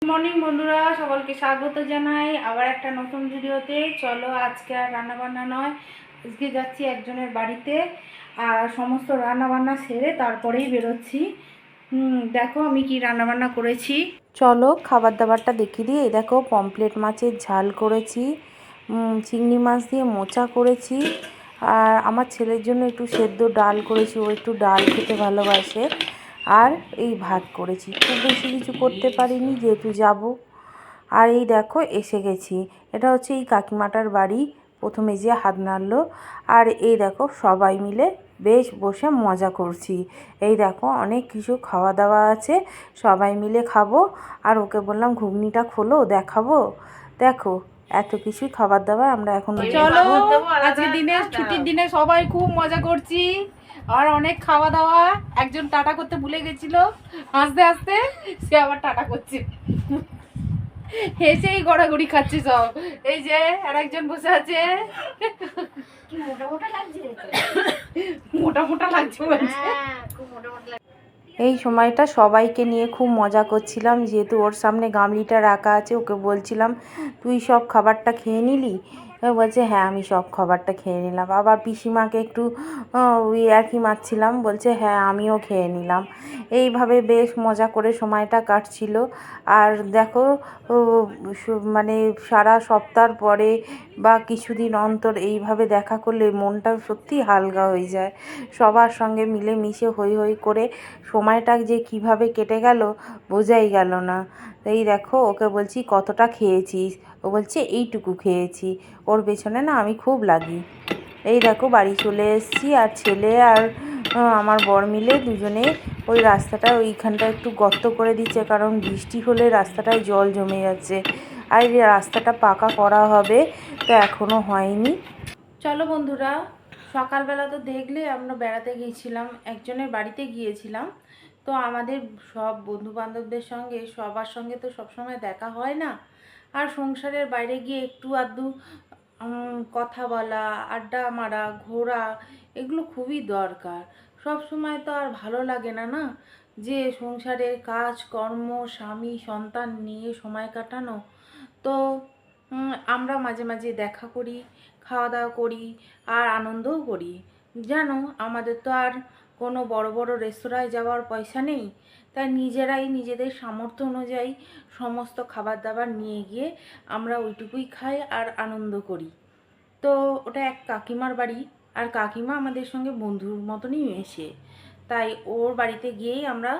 Morning বন্ধুরা, সকলকে স্বাগত জানাই আবার একটা নতুন ভিডিওতে। চলো, আজকে আর রান্নাবান্না নয়, আজকে যাচ্ছি একজনের বাড়িতে আর সমস্ত রান্নাবান্না সেরে তারপরেই বেরোচ্ছি। দেখো আমি কি রান্নাবান্না করেছি। চলো খাবার দাবারটা দেখিয়ে দিই। এই দেখো, পমফ্রেট মাছের ঝাল করেছি, চিংড়ি মাছ দিয়ে মোচা করেছি, আর আমার ছেলের জন্য একটু সেদ্ধ ডাল করেছি, ও একটু ডাল খেতে ভালোবাসে। আর এই ভাত করেছি, খুব বেশি কিছু করতে পারিনি যেহেতু যাব। আর এই দেখো এসে গেছি, এটা হচ্ছে এই কাকিমাটার বাড়ি। প্রথমে যে হাত নাড়লো, আর এই দেখো সবাই মিলে বেশ বসে মজা করছি। এই দেখো অনেক কিছু খাওয়া দাওয়া আছে, সবাই মিলে খাবো। আর ওকে বললাম ঘুগনিটা খোলো দেখাবো। দেখো এত কিছুই খাবার দাবার আমরা এখন। চলো, আজকে দিনে ছুটির দিনে সবাই খুব মজা করছি আর অনেক খাওয়া দাওয়া। একজন টাটা করতে ভুলে গেছিল, হাসতে হাসতে সে আবার টাটা করছে, হেসেই গড়াগড়ি খাচ্ছে সব। এই যে আর একজন বসে আছে, মোটা মোটা লাগছে বলছে। এই সময়টা সবাইকে নিয়ে খুব মজা করছিলাম, যেহেতু ওর সামনে গামলিটা রাখা আছে। ওকে বলছিলাম তুই সব খাবারটা খেয়ে নিলি? বলছে হ্যাঁ আমি সব খাবারটা খেয়ে নিলাম। আবার পিসিমাকে একটু ওই আর কি মারছিলাম, বলছে হ্যাঁ আমিও খেয়ে নিলাম। এইভাবে বেশ মজা করে সময়টা কাটছিল। আর দেখো মানে সারা সপ্তাহ পরে বা কিছুদিন অন্তর এইভাবে দেখা করলে মনটা সত্যি হালকা হয়ে যায়। সবার সঙ্গে মিলে মিশে হই হই করে সময়টা যে কিভাবে কেটে গেল বোঝাই গেল না। এই দেখো ওকে বলছি কতটা খেয়েছিস, ও বলছে এইটুকু খেয়েছি। ওর পেছনে না আমি খুব লাগি। এই দেখো বাড়ি চলে এসেছি, আর ছেলে আর আমার বর মিলে দুজনে ওই রাস্তাটা ওইখানটা একটু গর্ত করে দিচ্ছে, কারণ বৃষ্টি হলে রাস্তাটায় জল জমে যাচ্ছে। আর এই রাস্তাটা পাকা করা হবে, তো এখনও হয়নি। চলো বন্ধুরা, সকালবেলা তো দেখলে আমরা বেড়াতে গিয়েছিলাম, একজনের বাড়িতে গিয়েছিলাম। তো আমাদের সব বন্ধুবান্ধবদের সঙ্গে সবার সঙ্গে তো সবসময় দেখা হয় না। আর সংসারের বাইরে গিয়ে একটু আধটু কথা বলা, আড্ডা মারা, ঘোরা, এগুলো খুবই দরকার। সব সময় তো আর ভালো লাগে না, না যে সংসারের কাজ কর্ম, স্বামী সন্তান নিয়ে সময় কাটানো। তো আমরা মাঝে মাঝে দেখা করি, খাওয়া দাওয়া করি, আর আনন্দও করি। জানো আমাদের তো আর কোনো বড় বড় রেস্তোরাঁয় যাওয়ার পয়সা নেই, তাই নিজেরাই নিজেদের সামর্থ্য অনুযায়ী সমস্ত খাবার দাবার নিয়ে গিয়ে আমরা ওইটুকুই খাই আর আনন্দ করি। তো ওটা এক কাকিমার বাড়ি, আর কাকিমা আমাদের সঙ্গে বন্ধুর মতনই মেশে, তাই ওর বাড়িতে গিয়েই আমরা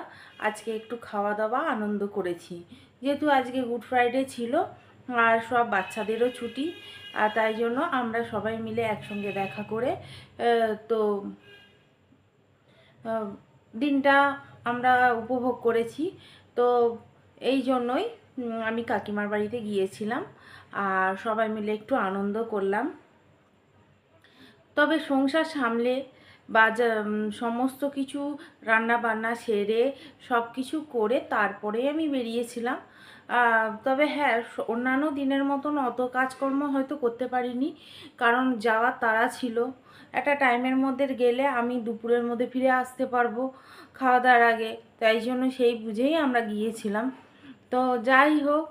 আজকে একটু খাওয়া দাওয়া আনন্দ করেছি। যেহেতু আজকে গুড ফ্রাইডে ছিল আর সব বাচ্চাদেরও ছুটি, আর তাই জন্য আমরা সবাই মিলে একসঙ্গে দেখা করে তো দিনটা আমরা উপভোগ করেছি। তো এই জন্যই আমি কাকিমার বাড়িতে গিয়েছিলাম আর সবাই মিলে একটু আনন্দ করলাম। তবে সংসার সামলে বা সমস্ত কিছু রান্না বান্না সেরে সব কিছু করে তারপরে আমি বেরিয়েছিলাম। তবে হ্যাঁ, অন্যান্য দিনের মতন অত কাজকর্ম হয়তো করতে পারিনি, কারণ যাওয়ার তাড়া ছিল। একটা টাইমের মধ্যে গেলে আমি দুপুরের মধ্যে ফিরে আসতে পারবো খাওয়া দাওয়ার আগে, তাই জন্য সেই বুঝেই আমরা গিয়েছিলাম। তো যাই হোক,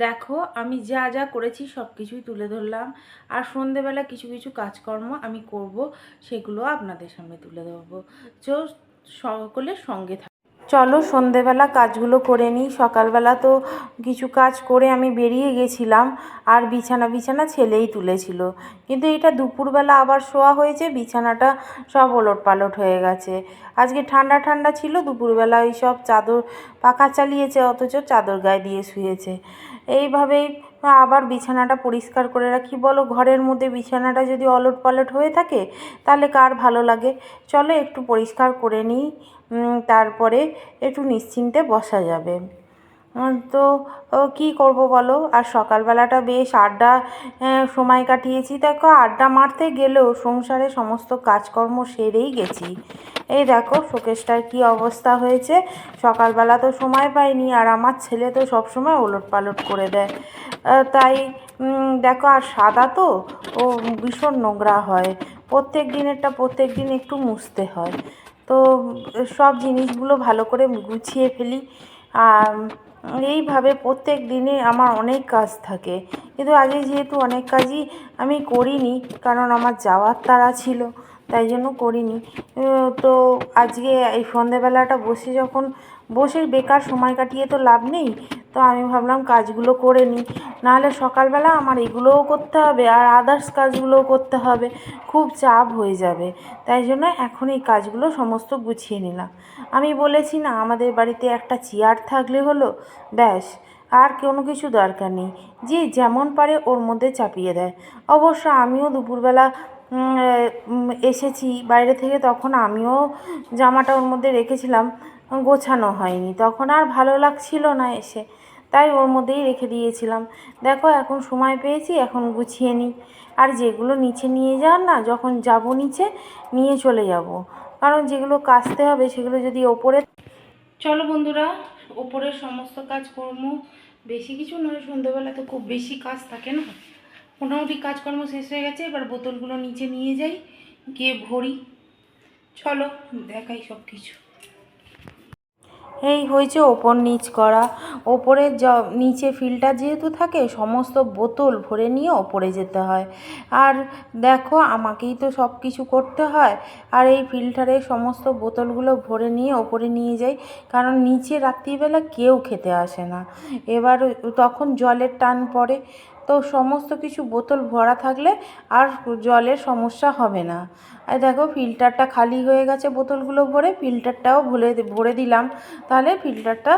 দেখো আমি যা যা করেছি সব কিছুই তুলে ধরলাম। আর সন্ধেবেলা কিছু কিছু কাজকর্ম আমি করব, সেগুলো আপনাদের সামনে তুলে ধরবো। তো সকলের সঙ্গে থাক। চলো সন্ধেবেলা কাজগুলো করে নিই। সকালবেলা তো কিছু কাজ করে আমি বেরিয়ে গেছিলাম, আর বিছানা ছেলেই তুলেছিল, কিন্তু এটা দুপুরবেলা আবার শোয়া হয়েছে, বিছানাটা সব ওলটপালট হয়ে গেছে। আজকে ঠান্ডা ঠান্ডা ছিল, দুপুরবেলা ওই সব চাদর পাখা চালিয়েছে, অথচ চাদর গায়ে দিয়ে শুয়েছে। এইভাবেই আবার বিছানাটা পরিষ্কার করে রাখি। বলো, ঘরের মধ্যে বিছানাটা যদি ওলটপালট হয়ে থাকে তাহলে কার ভালো লাগে। চলো একটু পরিষ্কার করে নিই, তারপরে একটু নিশ্চিন্তে বসা যাবে। তো কী করব বলো। আর সকালবেলাটা বেশ আড্ডা সময় কাটিয়েছি। দেখো আড্ডা মারতে গেলেও সংসারে সমস্ত কাজকর্ম সেরেই গেছি। এই দেখো শোকেসটার কী অবস্থা হয়েছে। সকালবেলা তো সময় পাইনি, আর আমার ছেলে তো সবসময় ওলটপালট করে দেয়। তাই দেখো, আর সাদা তো ও ভীষণ নোংরা হয়, প্রত্যেক দিনেরটা প্রত্যেক দিন একটু মুছতে হয়। তো সব জিনিসগুলো ভালো করে গুছিয়ে ফেলি। আর এইভাবে প্রত্যেক দিনে আমার অনেক কাজ থাকে, কিন্তু আগে যেহেতু অনেক কাজই আমি করিনি, কারণ আমার যাওয়ার তাড়া ছিল, তাই জন্য করিনি। তো আজকে এই সন্ধেবেলাটা বসে বেকার সময় কাটিয়ে তো লাভ নেই, তো আমি ভাবলাম কাজগুলো করে নিই, নাহলে সকালবেলা আমার এগুলোও করতে হবে আর আদার্স কাজগুলোও করতে হবে, খুব চাপ হয়ে যাবে। তাই জন্য এখন এই কাজগুলো সমস্ত গুছিয়ে নিলাম। আমি বলেছি না, আমাদের বাড়িতে একটা চেয়ার থাকলে হলো, ব্যাস, আর কোনো কিছু দরকার নেই। যে যেমন পারে ওর মধ্যে চাপিয়ে দেয়। অবশ্য আমিও দুপুরবেলা এসেছি বাইরে থেকে, তখন আমিও জামাটা ওর মধ্যে রেখেছিলাম, গোছানো হয়নি, তখন আর ভালো লাগছিল না এসে, তাই ওর মধ্যেই রেখে দিয়েছিলাম। দেখো এখন সময় পেয়েছি, এখন গুছিয়ে নিই। আর যেগুলো নিচে নিয়ে যাওয়ার না, যখন যাব নিচে নিয়ে চলে যাব, কারণ যেগুলো কাচতে হবে সেগুলো যদি ওপরে। চলো বন্ধুরা, ওপরের সমস্ত কাজকর্ম, বেশি কিছু নয়, সন্ধ্যেবেলা তো খুব বেশি কাজ থাকে না, মোটামুটি কাজকর্ম শেষ হয়ে গেছে। এবার বোতলগুলো নিচে নিয়ে যাই, গিয়ে ভরি। চলো দেখাই সব কিছু। এই হয়েছে ওপর নিচ করা। ওপরে নিচে ফিল্টার যেহেতু থাকে, সমস্ত বোতল ভরে নিয়ে ওপরে যেতে হয়। আর দেখো, আমাকেই তো সব কিছু করতে হয়। আর এই ফিল্টারে সমস্ত বোতলগুলো ভরে নিয়ে ওপরে নিয়ে যাই, কারণ নিচে রাত্রিবেলা কেউ খেতে আসে না, এবার তখন জলের টান পড়ে। তো সমস্ত কিছু বোতল ভরা থাকলে আর জলের সমস্যা হবে না। আর দেখো, ফিল্টারটা খালি হয়ে গেছে বোতলগুলো ভরে, ফিল্টারটাও ভরে দিলাম, তাহলে ফিল্টারটা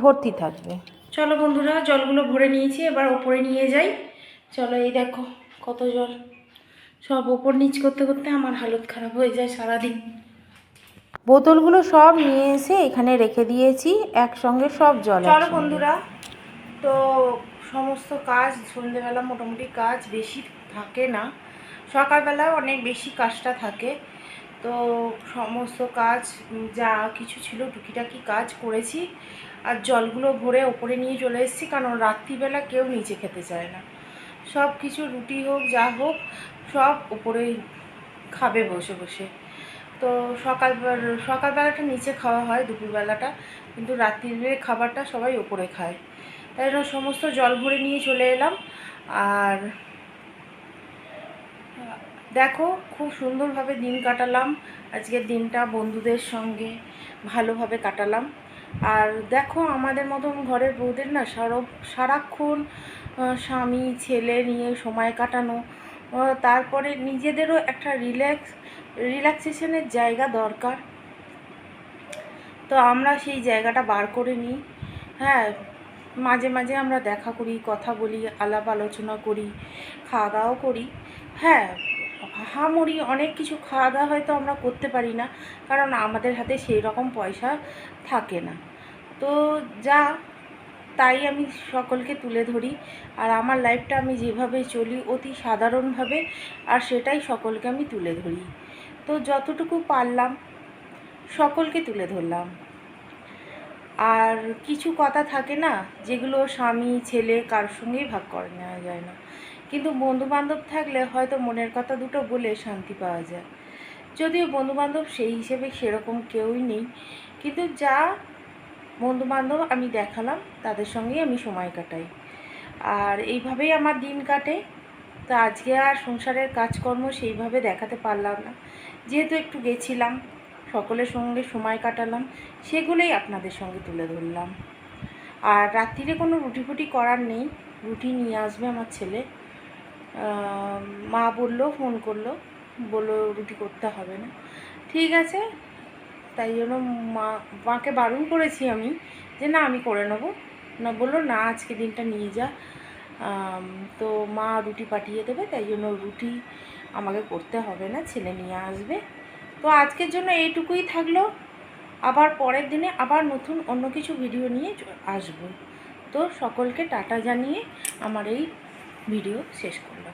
ভর্তি থাকবে। চলো বন্ধুরা, জলগুলো ভরে নিয়েছি, এবার ওপরে নিয়ে যাই। চলো, এই দেখো কত জল, সব ওপর নিচ করতে করতে আমার হালত খারাপ হয়ে যায় সারাদিন। বোতলগুলো সব নিয়ে এসে এখানে রেখে দিয়েছি, একসঙ্গে সব জল। চলো বন্ধুরা, তো সমস্ত কাজ সন্ধ্যেবেলা মোটামুটি কাজ বেশি থাকে না, সকালবেলা অনেক বেশি কাজটা থাকে। তো সমস্ত কাজ যা কিছু ছিল টুকিটাকি কাজ করেছি, আর জলগুলো ভরে ওপরে নিয়ে চলে এসেছি, কারণ রাত্রিবেলা কেউ নিচে খেতে চায় না। সব কিছু রুটি হোক যা হোক সব উপরেই খাবে বসে বসে। তো সকালবেলাটা নিচে খাওয়া হয়, দুপুরবেলাটা, কিন্তু রাত্রির খাবারটা সবাই ওপরে খায়। তাই জন্য সমস্ত জল ভরে নিয়ে চলে এলাম। আর দেখো, খুব সুন্দরভাবে দিন কাটালাম আজকের দিনটা, বন্ধুদের সঙ্গে ভালোভাবে কাটালাম। আর দেখো, আমাদের মতন ঘরের বউদের না সারাক্ষণ স্বামী ছেলে নিয়ে সময় কাটানো, তারপরে নিজেদেরও একটা রিল্যাক্সেশনের জায়গা দরকার। তো আমরা সেই জায়গাটা বার করে নিই। হ্যাঁ, মাঝে মাঝে আমরা দেখা করি, কথা বলি, আলাপ আলোচনা করি, খাওয়া দাওয়াও করি। হ্যাঁ, আহামরি অনেক কিছু খাওয়া দাওয়া হয়তো আমরা করতে পারি না, কারণ আমাদের হাতে সেই রকম পয়সা থাকে না। তো যা তাই আমি সকলকে তুলে ধরি, আর আমার লাইফটা আমি যেভাবে চলি অতি সাধারণভাবে, আর সেটাই সকলকে আমি তুলে ধরি। তো যতটুকু পারলাম সকলকে তুলে ধরলাম। আর কিছু কথা থাকে না, যেগুলো স্বামী ছেলে কারোর সঙ্গেই ভাগ করে নেওয়া যায় না, কিন্তু বন্ধুবান্ধব থাকলে হয়তো মনের কথা দুটো বলে শান্তি পাওয়া যায়। যদিও বন্ধুবান্ধব সেই হিসেবে সেরকম কেউই নেই, কিন্তু যা বন্ধুবান্ধব আমি দেখালাম তাদের সঙ্গেই আমি সময় কাটাই, আর এইভাবেই আমার দিন কাটে। তো আজকে আর সংসারের কাজকর্ম সেইভাবে দেখাতে পারলাম না, যেহেতু একটু গেছিলাম, সকলের সঙ্গে সময় কাটালাম, সেগুলোই আপনাদের সঙ্গে তুলে ধরলাম। আর রাত্রিরে কোনো রুটি ফুটি করার নেই, রুটি নিয়ে আসবে আমার ছেলে। মা বললো, ফোন করলো, বললো রুটি করতে হবে না। ঠিক আছে, তাই জন্য মাকে বারণ করেছি আমি, যে না আমি করে নেবো না, বললো না আজকে দিনটা নিয়ে যা। তো মা রুটি পাঠিয়ে দেবে, তাই জন্য রুটি আমাকে করতে হবে না, ছেলে নিয়ে আসবে। তো আজকের জন্য এইটুকুই থাকলো, আবার পরের দিনে আবার নতুন অন্য কিছু ভিডিও নিয়ে আসবো। তো সকলকে টাটা জানিয়ে আমার এই ভিডিও শেষ করলাম।